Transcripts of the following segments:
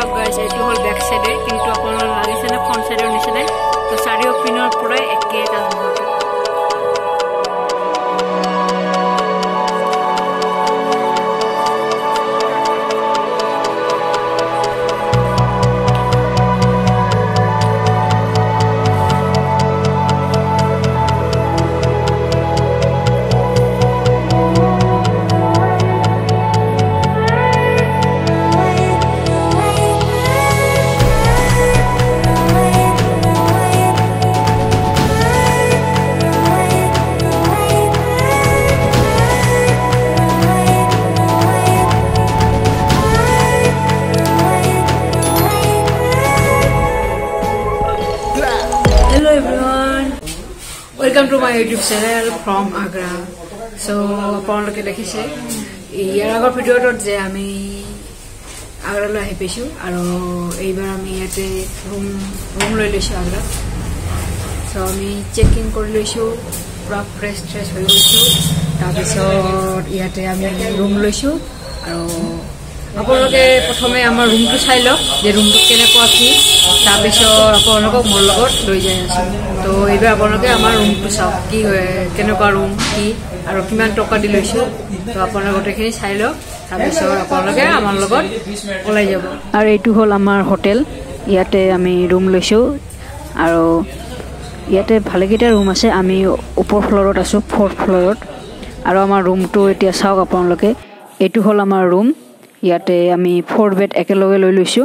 চাওক গাইজ এইটো হ'ল বেক সাইডে কিন্তু আপোনাৰ লাগিছে না ফ্ৰন্ট সাইডৰ নিচিনা তো চাৰিও পিনৰ পৰা একে Taj Mahal Welcome to my YouTube channel from Agra. So, upon look at the kitchen, here I got video যে আমি Agra lo ahi pesu aro eibar ami ate room loi lesu Agra. So ami checking kori lesu pura fresh hoi goisu tar pisot iate ami room loisu aro আপোনালোকে প্ৰথমে আমাৰ ৰুমটো চাই লওক যে ৰুমটো কেনেকুৱা কি তাৰ পিছত আপোনালোকক মোৰ লগত লৈ যাই আছো তো এইবাৰ আপোনালোকে আমাৰ ৰুমটো চাওক কি কেনেকুৱা ৰুম কি আৰু কিমান টকা দি লৈছো তো আপোনালোকে গোটেইখিনি চাই লওক তাৰ পিছত আপোনালোকে আমাৰ লগত ওলাই যাব আৰু এইটো হ'ল আমাৰ হোটেল ইয়াতে আমি ৰুম লৈছো আৰু ইয়াতে ভালেকেইটা ৰুম আছে আমি ওপৰ ফ্লৰত আছো 4th ফ্লৰত আৰু আমাৰ ৰুমটো এতিয়া চাওক আপোনালোকে এইটো হ'ল আমাৰ ৰুম ইয়াতে আমি 4 বেড একেলগে লৈ লৈছো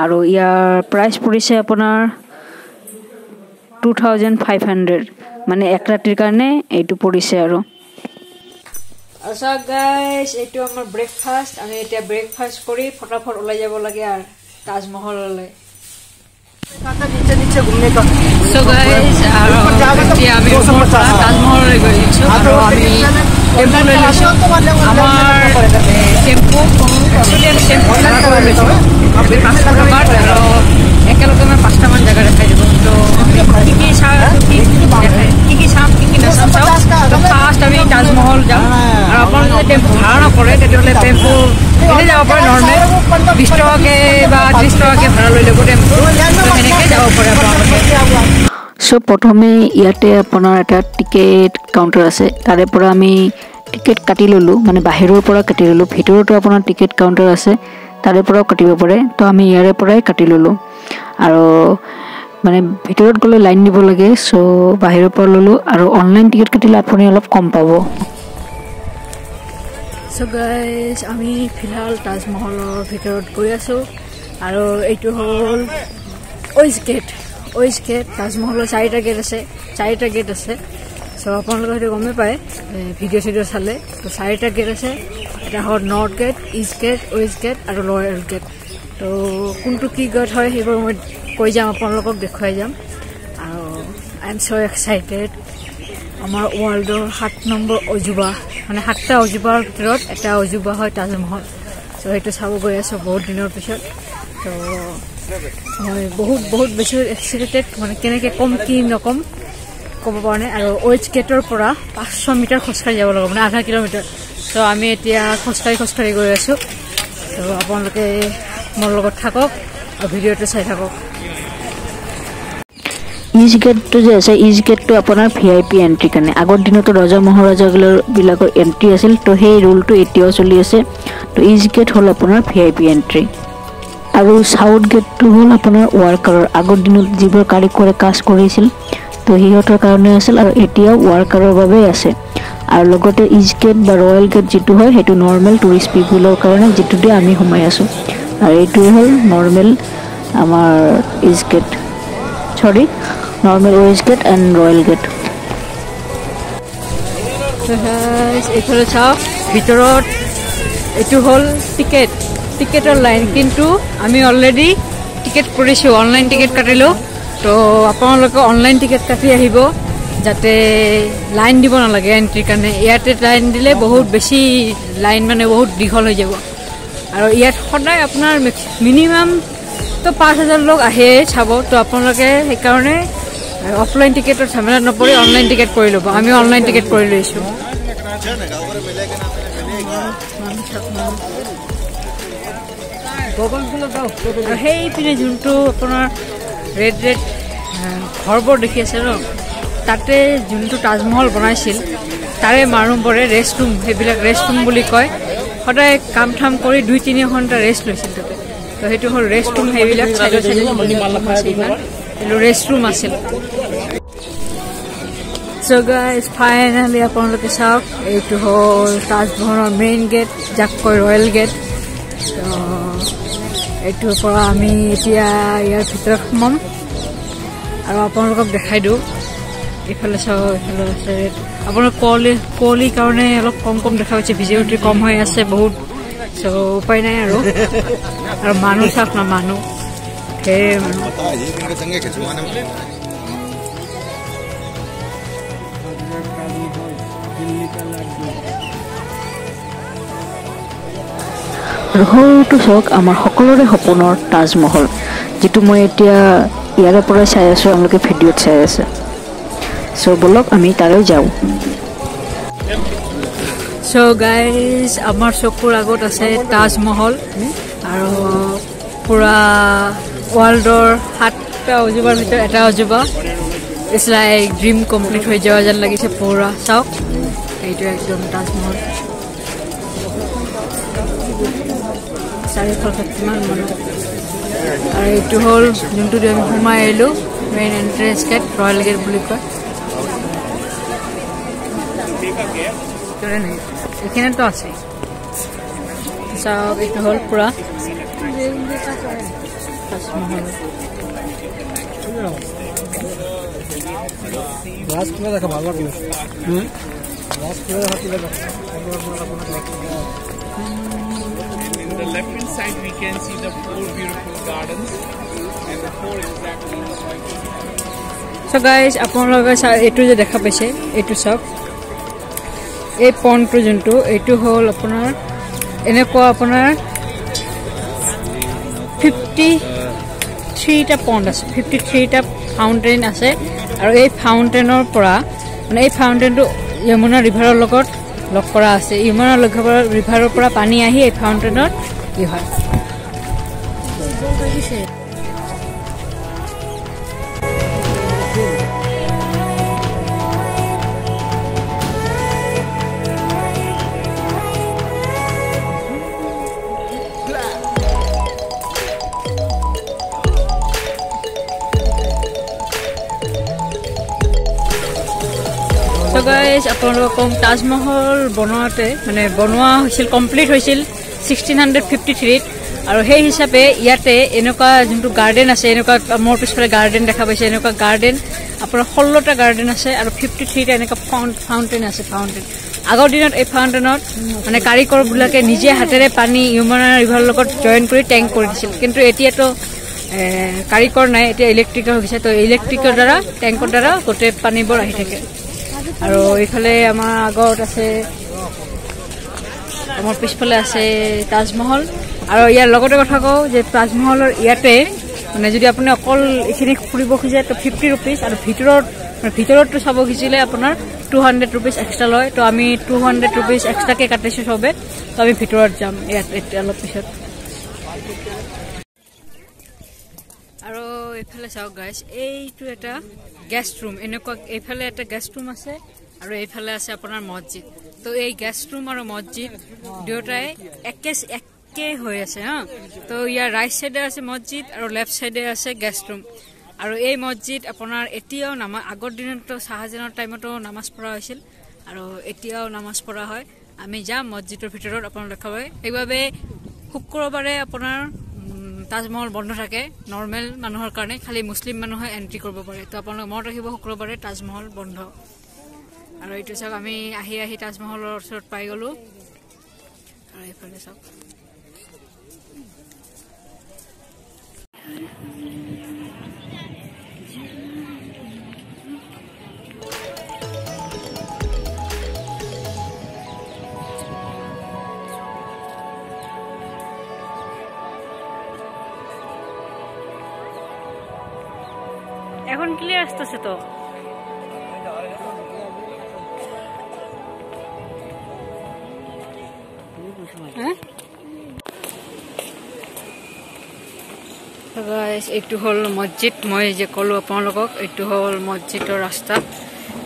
আৰু ইয়াৰ প্ৰাইস পৰিছে আপোনাৰ 2500 মানে এক ৰাতিৰ কাৰণে এইটো পৰিছে আৰু আচ্ছা গাইস এইটো আমাৰ ব্ৰেকফাষ্ট আমি এতিয়া ব্ৰেকফাষ্ট কৰি ফটাফট ওলাই যাব লাগে আর তাজমহললৈ কাটা নিচে ঘুমনে কা সো গাইস আর আমি তাজমহললৈ গৈছো আৰু আমি টেম্পো লৈ লৈছো আমাৰ টেম্পো স্টুডেন্ট টেম্পো লৈ লৈছো আমি 5 টকা আৰু একেলগে মই 5টা মান জায়গা দেখাই দিব তো কি চাম কি না চাম তো ফার্স্ট আমি তাজমহল যাম আর আপনারা যদি টেম্পো ভাড়া না করে তেতিয়াহলে টেম্পো এনে যাব পারে নরমাল 20 টাকাকে বা 30 টাকাকে ভাড়া লৈ লব টেম্পো তো এনেকে যাব পারে আপনারা সো প্রথমে ইয়াতে আপনার একটা টিকেট কাউন্টার আছে তারে পৰা আমি টিকেট কাটি ললো মানে বাহিৰৰ পৰা কাটি ললো ভিতৰতো আপোনাৰ টিকেট কাউন্টাৰ আছে তাৰে পৰাও কাটিব পাৰে তো আমি ইয়াৰে পৰাই কাটি ললো আৰু মানে ভিতৰত গলে লাইন দিব লাগে সো বাহিৰৰ পৰা ললো আৰু অনলাইন টিকেট কাটিলে আপুনি অলপ কম পাব সো গাইস আমি ফিলহাল তাজমহলৰ ভিতৰত গৈ আছো আৰু এইটো হ'ল ওয়েজ গেট তাজমহলৰ 4টা গেট আছে সো আপোনালোকে গমে পায় ভিডিও চালে তো 4টা গেট আছে এটা হ'ল north gate east gate west gate আৰু লয়াল গেট তো কোনটো কি গেট হয় সেইবোৰ মই কৈ যাম আপোনালোকক দেখুৱাই যাম আৰু আই এম সো এক্সাইটেড আমাৰ ওয়াৰ্ল্ডৰ 7 নম্বৰ অজুবা মানে 7টা অজুবাৰ ভিতৰত এটা অজুবা হয় তাজমহল সো সেইটো চাব গৈ আছো বহুত দিনৰ পিছত তো মই বহুত বেছি এক্সাইটেড মানে কেনেকৈ কম কি নকম ক'ব পৰা নাই আৰু ওয়েজ গেটৰ পৰা 500 মিটাৰ খোজকাঢ়ি যাব লাগিব মানে আধা কিলোমিটাৰ তো আমি এতিয়া খোজকাঢ়ি গৈ আছো তো আপোনালোকে মোৰ লগত থাকক আৰু ভিডিওটো চাই থাকক ইজ গেটটো যে আছে ইজ গেটটো আপোনাৰ ভিআইপি এন্ট্ৰি কাৰণে আগৰ দিনতো ৰজা মহাৰাজাবিলাকৰ এন্ট্ৰি আছিল তো সেই ৰুলটো এতিয়াও চলি আছে তো ইজ গেট হ'ল আপোনাৰ ভিআইপি এন্ট্ৰি আৰু সাউথ গেটটো হ'ল আপোনাৰ ওয়াৰ্কাৰৰ আগৰ দিনত যিবোৰ কাৰিকৰে কাজ কৰিছিল তো হিহঁতৰ কাৰণে আছিল আৰু এতিয়াও ওয়াৰ্কাৰৰ বাবে আছে আৰু লগতে ইজ গেট বা ৰয়েল গেট যেটো হয় হেতু নৰমাল টুৰিস্ট পিপলৰ কাৰণে যেটো দি আমি সোমাই আছো আৰু এইটো হ'ল নৰমাল আমাৰ ইজ gate sorry normal way gate and royal gate তো গাইস এইফালে চাওক ভিতৰত এইটো হ'ল টিকেটৰ লাইন কিন্তু আমি অলৰেডি টিকেট কৰিছো অনলাইন টিকেট কাটিলো তো আপোনালোকে অনলাইন টিকেট কাটি আহিব যাতে লাইন দিব না লাগে এন্ট্ৰিৰ কাৰণে ইয়াতে লাইন দিলে বহুত বেছি লাইন মানে বহুত দীঘল হৈ যাব আৰু ইয়াত সদায় আপোনাৰ মিনিমাম তো 5000 লোক আহে চাব তো আপোনালোকে সেই কাৰণে অফলাইন টিকেটৰ ঝামেলা নপৰি অনলাইন টিকেট কৰি লব আমি অনলাইন টিকেট কৰি লৈছো আৰু সেইপিনে যোনটো আপোনাৰ ৰেড ৰেড ঘৰবোৰ দেখি আছে ন তাতে যোনটো তাজমহল বনাইছিল তাৰে মানুহবোৰে ৰেষ্ট ৰুম সেইবিলাক ৰেষ্ট ৰুম বুলি কয় সদায় কাম ঠাম কৰি 2-3 ঘণ্টা ৰেষ্ট লৈছিল তাতে তো সেইটো হ'ল ৰেষ্ট ৰুম সেইবিলাক চাইডে ৰেষ্ট ৰুম আছিল So guys, finally আপোনালোকে চাওক এইটো হ'ল তাজমহলৰ মেইন গেট যাক কয় ৰয়েল গেট এইটোৰ পৰা আমি এতিয়া ইয়াৰ ভিতৰত সোমাম আৰু আপোনালোকক দেখাই দিওঁ এইফালে চাওক এইফালে আছে আপোনালোক কুঁৱলীৰ কাৰণে অলপ কম দেখা পাইছে ভিজিবিলিটি কম হৈ আছে বহুত চ' উপায় নাই আৰু মানুহ চাওক না মানুহ ঢেৰ মানুহ সৰুটো চাওক আমাৰ সকলোৰে সপোনৰ তাজমহল যিটো মই এতিয়া ইয়াৰে পৰাই চাই আছোঁ আপোনালোকে ভিডিঅ'ত চাই আছে চ' বলক আমি তালৈ যাওঁ চ' গাইজ আমাৰ চকুৰ আগত আছে তাজমহল আৰু পুৰা ৱৰ্ল্ডৰ 7টা অজুবাৰ ভিতৰত এটা অজুবা ইটছ লাইক ড্ৰিম কমপ্লিট হৈ যোৱা যেন লাগিছে পুৰা চাওক এইটো একদম তাজমহল চাৰিওফালে কিমান মানুহ আৰু এইটো হ'ল যোনটো আমি সোমাই আহিলোঁ main entrance gate royal gate বুলি কয় এইখিনিতো আছে চাওক এইটো হ'ল পুৰা Taj Mahal On the left hand side we can see the 4 beautiful gardens and the 4 exactly. So guys, আপোনালোকে এইটো যে দেখা পাইছে এইটো চাওক এই পণ্ডটো যোনটো এইটো হ'ল আপোনাৰ এনেকুৱা আপোনাৰ 53টা পণ্ড আছে 53টা ফাউণ্টেইন আছে আৰু এই ফাউণ্টেইনৰ পৰা মানে এই ফাউণ্টেইনটো যমুনা ৰিভাৰৰ লগত লগ কৰা আছে যমুনা ৰিভাৰৰ পৰা পানী আহি এই ফাউণ্টেইনত কি হয় So guys, আপোনালোকক তাজমহল বনোৱাতে মানে বনোৱা হৈছিল কমপ্লিট হৈছিল 1653 আৰু সেই হিচাপে ইয়াতে এনেকুৱা যোনটো গাৰ্ডেন আছে এনেকুৱা মোৰ পিছফালে গাৰ্ডেন দেখা পাইছে এনেকুৱা গাৰ্ডেন আপোনাৰ 16টা গাৰ্ডেন আছে আৰু 53টা এনেকুৱা ফাউণ্টেইন আছে ফাউণ্টেইন আগৰ দিনত এই ফাউণ্টেইনত মানে কাৰিকৰবিলাকে নিজে হাতেৰে পানী যমুনা ৰিভাৰৰ লগত জইন কৰি টেংক কৰি দিছিল কিন্তু এতিয়াতো কাৰিকৰ নাই এতিয়া ইলেক্ট্ৰিকৰ হৈ গৈছে তো ইলেক্ট্ৰিকৰ দ্বাৰা টেংকৰ দ্বাৰা গোটেই পানীবোৰ আহি থাকে আৰু এইফালে আমাৰ আগত আছে আমাৰ পিছফালে আছে তাজমহল আৰু ইয়াৰ লগতে কথা কওঁ যে তাজমহলৰ ইয়াতে মানে যদি আপুনি অকল এইখিনি ফুৰিব খোজে তো 50 rupees আৰু ভিতৰতটো চাব খুজিলে আপোনাৰ 200 rupees এক্সট্ৰা লয় তো আমি 200 rupees এক্সট্ৰাকে কাটিছো সবে তো আমি ভিতৰত যাম ইয়াত অলপ পিছত আৰু এইফালে চাওক গাইজ এইটো এটা গেষ্ট ৰুম এনেকুৱা এইফালে এটা গেষ্ট ৰুম আছে আৰু এইফালে আছে আপোনাৰ মছজিদ তো এই গেষ্ট ৰুম আৰু মছজিদ দুয়োটাই একে হৈ আছে হা তো ইয়াৰ ৰাইট সাইডে আছে মছজিদ আৰু লেফট সাইডে আছে গেষ্ট ৰুম আৰু এই মছজিদ আপোনাৰ এতিয়াও আগৰ দিনতো শাহজাহানৰ টাইমতো নামাজ পঢ়া হৈছিল আৰু এতিয়াও নামাজ পঢ়া হয় আমি যাম মছজিদৰ ভিতৰত আপোনালোক দেখাব সেইবাবে শুক্ৰবাৰে আপোনাৰ তাজমহল বন্ধ থাকে নৰ্মেল মানুহৰ কাৰণে খালি মুছলিম মানুহে এন্ট্ৰি কৰিব পাৰে তো আপোনালোক মনত ৰাখিব শুক্ৰবাৰে তাজমহল বন্ধ আৰু এইটো চাওক আমি আহি তাজমহলৰ ওচৰত পাই গলো আৰু এইফালে চাওক এখন ক্লিয়ার আসতেছে তো গাইস এইটো হল মসজিদ মই যে কলো আপোনালোকক এইটো হল মসজিদৰ ৰাস্তা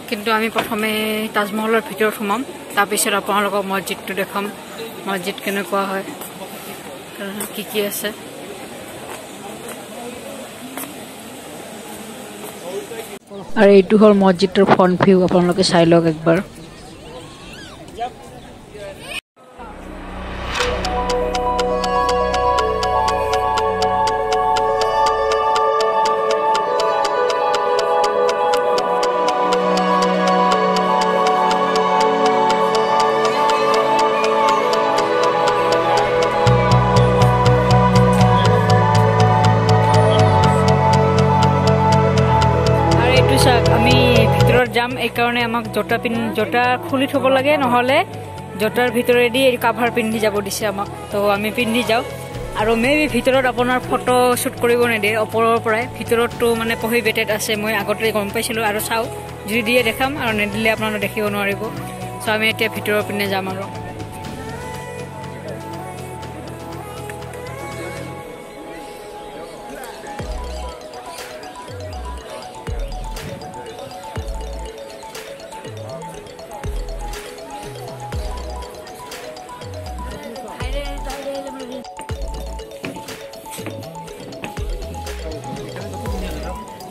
কিন্তু আমি প্ৰথমে তাজমহলৰ ভিতৰত সোমাম তাৰ পিছত আপোনালোকক মসজিদটো দেখাম মসজিদ কেনেকুৱা হয় কি কি আছে আৰু এইটো হল মসজিদৰ ফ্ৰন্ট ভিউ আপোনালোকে চাই লওক একবাৰ আমি ভিতৰত যাম এই কাৰণে আমাক জোতা খুলি থব লাগে নহলে জোতাৰ ভিতৰেদি এই কাভাৰ পিন্ধি যাব দিছে আমাক তো আমি পিন্ধি যাও আৰু মেবি ভিতৰত আপোনাৰ ফটো শুট কৰিব নেদে ওপৰৰ পৰাই ভিতৰতটো মানে প্ৰহিবিটেড আছে মই আগতে গম পাইছিলো আৰু চাও যদি দিয়ে দেখাম আৰু নেদিলে আপোনালোকে দেখিব নোৱাৰিব সো আমি এতিয়া ভিতৰৰ পিনে যাম আৰু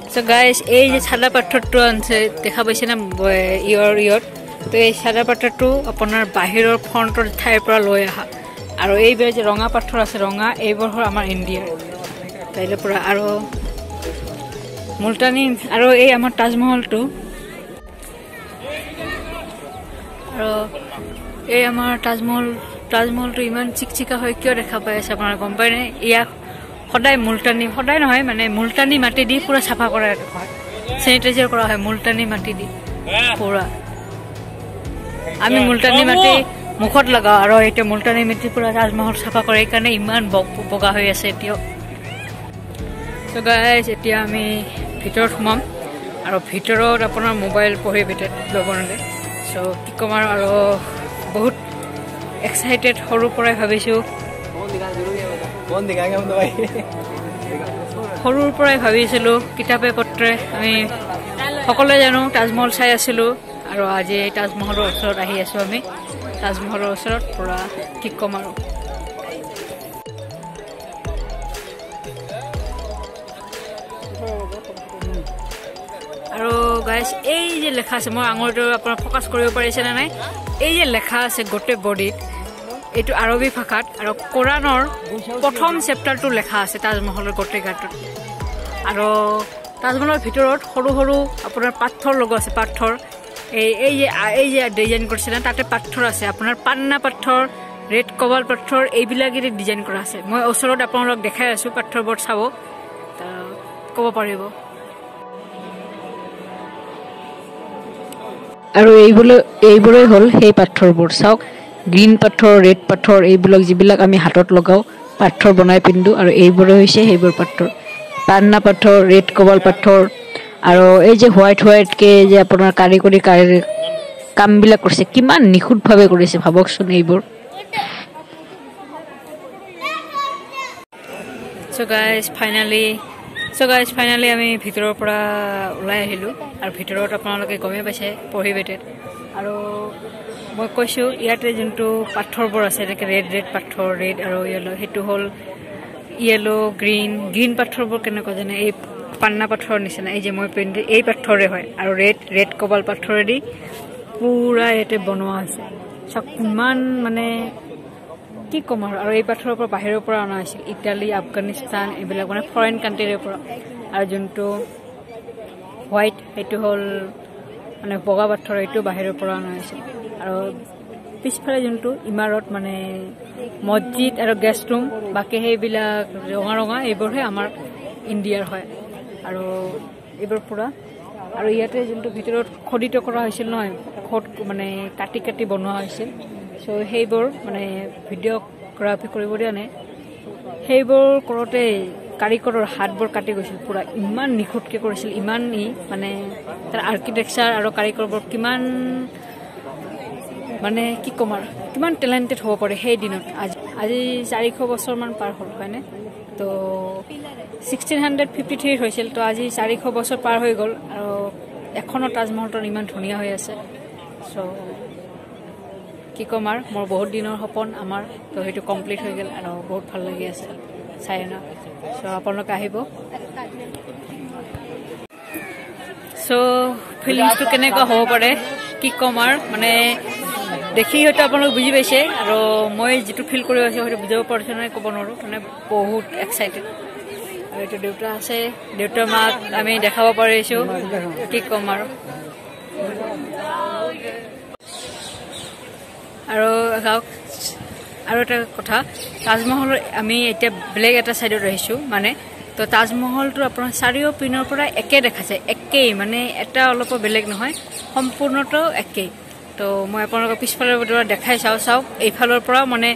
So guys, এই যে সাদা পাথৰটো আছে দেখা পাইছে না ইয়ৰ তো এই সাদা পাথৰটো আপোনাৰ বাহিৰৰ ফ্ৰন্টৰ ঠাইৰ পৰা লৈ আহা আৰু এইবোৰ যে ৰঙা পাথৰ আছে ৰঙা এইবোৰ হ'ল আমাৰ ইণ্ডিয়াৰ তাইলে পৰা আৰু মুলতানি আৰু এই আমাৰ তাজমহলটো আৰু এই আমাৰ তাজমহলটো ইমান চিকচিকা হয় কিয় দেখা পাই আছে আপোনাৰ গম পায় নে ইয়াক সদায় মুলতানি সদায় নহয় মানে মুলতানি মাটি দি পুৰা সাফা কৰা হয় স্যানিটাইজাৰ কৰা হয় মুলতানি মাটি দি পুৰা আমি মুলতানি মাটি মুখত লগাও আৰু এটা মুলতানি মাটি পুৰা তাজমহল সাফা কৰে কাৰণে ইমান বগা হৈ আছে এতিয়া সো গাইস এতিয়া আমি ভিতৰত সোমাম আৰু ভিতৰত আপোনাৰ মোবাইল প্ৰহিবিটেড ল'ব নালাগে সো কি কম আৰু বহুত এক্সাইটেড সৰুৰ পৰাই ভাবিছো সৰুৰ পৰাই ভাবিছিলো কিতাপে পত্ৰে আমি সকলোৱে জানো তাজমহল চাই আছিলো আৰু আজি তাজমহলৰ ওচৰত আহি আছো আমি তাজমহলৰ ওচৰত পুৰা কি কম আৰু গাইস এই যে লেখা আছে মই আঙুলিটো আপোনাৰ ফোকাস কৰিব পাৰিছে না নাই এই যে লেখা আছে গোটে বডিত এইটো আৰবী ভাষাত আৰু কোৰানৰ প্ৰথম চেপ্টাৰটো লেখা আছে তাজমহলৰ গোটে গাটোত আৰু তাজমহলৰ ভিতৰত সৰু সৰু আপোনাৰ পাথৰ লগা আছে পাথৰ এই যে ডিজাইন কৰিছে না তাতে পাথৰ আছে আপোনাৰ পান্না পাথৰ ৰেড কবাল পাথৰ এইবিলাকেৰে ডিজাইন কৰা আছে মই ওচৰত আপোনালোকক দেখাই আছো পাথৰবোৰ চাব ক'ব পাৰিব আৰু এইবোৰে হল সেই পাথৰবোৰ চাওক গ্ৰীণ পাথৰ ৰেড পাথৰ এইবিলাক যিবিলাক আমি হাতত লগাও পাথৰ বনাই পিন্ধো আৰু এইবোৰে হৈছে সেইবোৰ পাথৰ পান্না পাথৰ ৰেড কবাল পাথৰ আৰু এই যে হোৱাইট কে যে আপোনাৰ কাৰিকৰী কামবিলাক কৰিছে কিমান নিখুঁতভাৱে কৰিছে ভাবকচোন এইবোৰ সো গাইস ফাইনালি আমি ভিতৰৰ পৰা ওলাই আহিলো আৰু ভিতৰত আপোনালোকে গমে পাইছে প্ৰহিবিটেড আৰু মই কৈছো ইয়াতে যোনটো পাথৰবোৰ আছে এনেকে ৰেড পাথৰ ৰেড আৰু ইয়েলো হেতু হল ইয়েলো গ্ৰীণ পাথৰবোৰ কেনেকুৱা জানে এই পান্না পাথৰৰ নিচিনা এই যে মই পিন্ধি এই পাথৰে হয় আৰু ৰেড কবাল পাথৰেদি পুৰা ইয়াতে বনোৱা হৈছে সব কিমান মানে কি কম আৰু এই পাথৰৰ পৰা বাহিৰৰ পৰা অনা হৈছিল ইটালী আফগানিস্তান এইবিলাক মানে ফৰেইন কাণ্ট্ৰিৰ পৰা আৰু যোনটো হোৱাইট এইটো হল মানে বগা পাথৰ এইটো বাহিৰৰ পৰা অনা হৈছিল আৰু পিছফালে যোনটো ইমাৰত মানে মসজিদ আৰু গেষ্ট ৰুম বাকি সেইবিলাক ৰঙা এইবোৰহে আমাৰ ইণ্ডিয়াৰ হয় আৰু এইবোৰ পুৰা আৰু ইয়াতে যোনটো ভিতৰত খোদিত কৰা হৈছিল নহয় মানে কাটি বনোৱা হৈছিল সো সেইবোৰ মানে ভিডিঅ'গ্ৰাফি কৰিব দিয়া নাই সেইবোৰ কৰোতে কাৰিকৰৰ হাতবোৰ কাটি গৈছিল পুৰা ইমান নিখুঁতকৈ কৰিছিল ইমান মানে তাৰ আৰ্কিটেকচাৰ আৰু কাৰিকৰবোৰ কিমান মানে কি কম আৰু কিমান টেলেণ্টেড হ'ব পাৰে সেই দিনত আজি আজি 400 বছৰমান পাৰ হ'ল হয়নে তো 1653 হৈছিল তো আজি 400 বছৰ পাৰ হৈ গ'ল আৰু এখনো তাজমহলটো ইমান ধুনীয়া হৈ আছে সো কি কম আৰু মোৰ বহুত দিনৰ সপোন আমাৰ তো সেইটো কমপ্লিট হৈ গ'ল আৰু বহুত ভাল লাগি আছে চাই না সো আপোনালোক আহিব সো ফিলিংছটো কেনেকুৱা হ'ব পাৰে কি কম আৰু মানে দেখি হয়তো আপোনালোক বুজি পাইছে আৰু মই যেটো ফিল কৰি আছো হয়তো বুজাব পাৰিছো নাই ক'ব নোৱাৰো মানে বহুত এক্সাইটেড আৰু এটা দেউতা আছে দেউতা মাক আমি দেখাব পাৰিছো কি কম আৰু আৰু এটা কথা তাজমহল আমি এতিয়া ব্লেক এটা সাইডত আহিছো মানে তো তাজমহলটো আপোনাৰ চাৰিও পিনৰ পৰা একে দেখা যায় একেই মানে এটা অলপ বেলেগ নহয় সম্পূৰ্ণটো একেই তো মই আপোনালোকক পিছফালৰ পৰা দেখাই চাও এইফালৰ পৰা মানে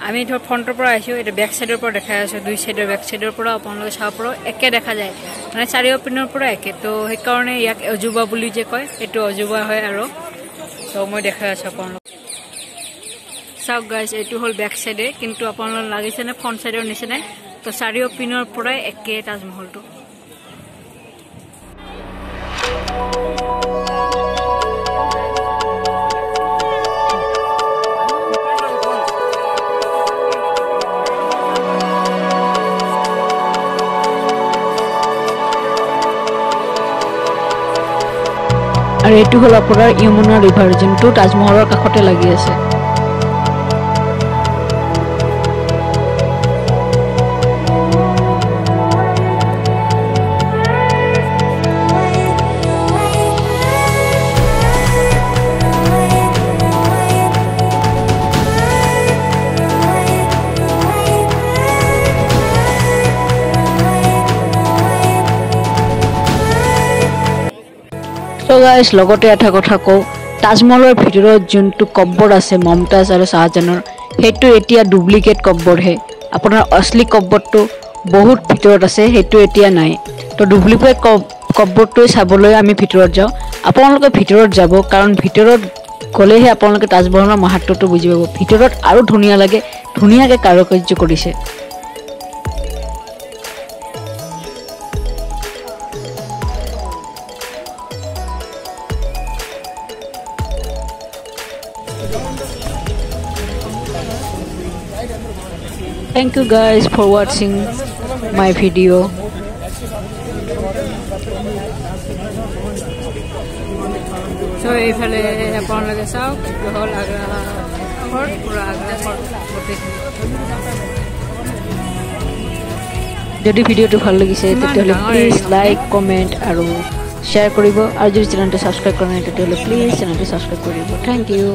আমি ধৰ ফ্ৰণ্টৰ পৰা আহিছো এটা বেক সাইডৰ পৰা দেখাই আছো দুই সাইডৰ বেক সাইডৰ পৰা আপোনালোকে চাব পৰা একে দেখা যায় মানে চাৰিও পিনৰ পৰা একে তো সেই কাৰণে ইয়াক অজুবা বুলি যে কয় এটো অজুবা হয় আৰু তো মই দেখাই আছো আপোনালোক চাওক গাইস এটো হল বেক সাইডে কিন্তু আপোনালোক লাগিছে না ফ্ৰণ্ট সাইডৰ নিচিনা তো চাৰিও পিনৰ পৰা একে তাজমহলটো আৰু এটো হল আপোনাৰ যমুনা ৰিভাৰ যোনটো তাজমহলৰ কাষতে লাগি আছে তো গাইস লগতে এটা কথা কও তাজমহলৰ ভিতৰত যোনটো কব্বৰ আছে মমতাজ আৰু শাহজাহানৰ হেতু এতিয়া ডুপ্লিকেট কব্বৰ হে আপোনাৰ असली কব্বৰটো বহুত ভিতৰত আছে হেতু এতিয়া নাই তো ডুপ্লিকেট কব্বৰটো চাবলৈ আমি ভিতৰত যাও আপোনালোকে ভিতৰত যাব কাৰণ ভিতৰত গলেহে আপোনালোকে তাজমহলৰ মাহাত্ম্যটো বুজি পাব ভিতৰত আৰু ধুনীয়া লাগে ধুনীয়াকৈ কাৰুকাৰ্য কৰিছে Thank you guys for watching my video. So if you upon like south, the whole agra fort, pura agra fort. যদি ভিডিওটো ভাল লাগিছে তেতিয়াহলে প্লিজ লাইক কমেন্ট আৰু শেয়াৰ কৰিব আৰু যদি চেনেলটো সাবস্ক্ৰাইব কৰা নাই তেতিয়াহলে প্লিজ চেনেলটো সাবস্ক্ৰাইব কৰিব থ্যাংক ইউ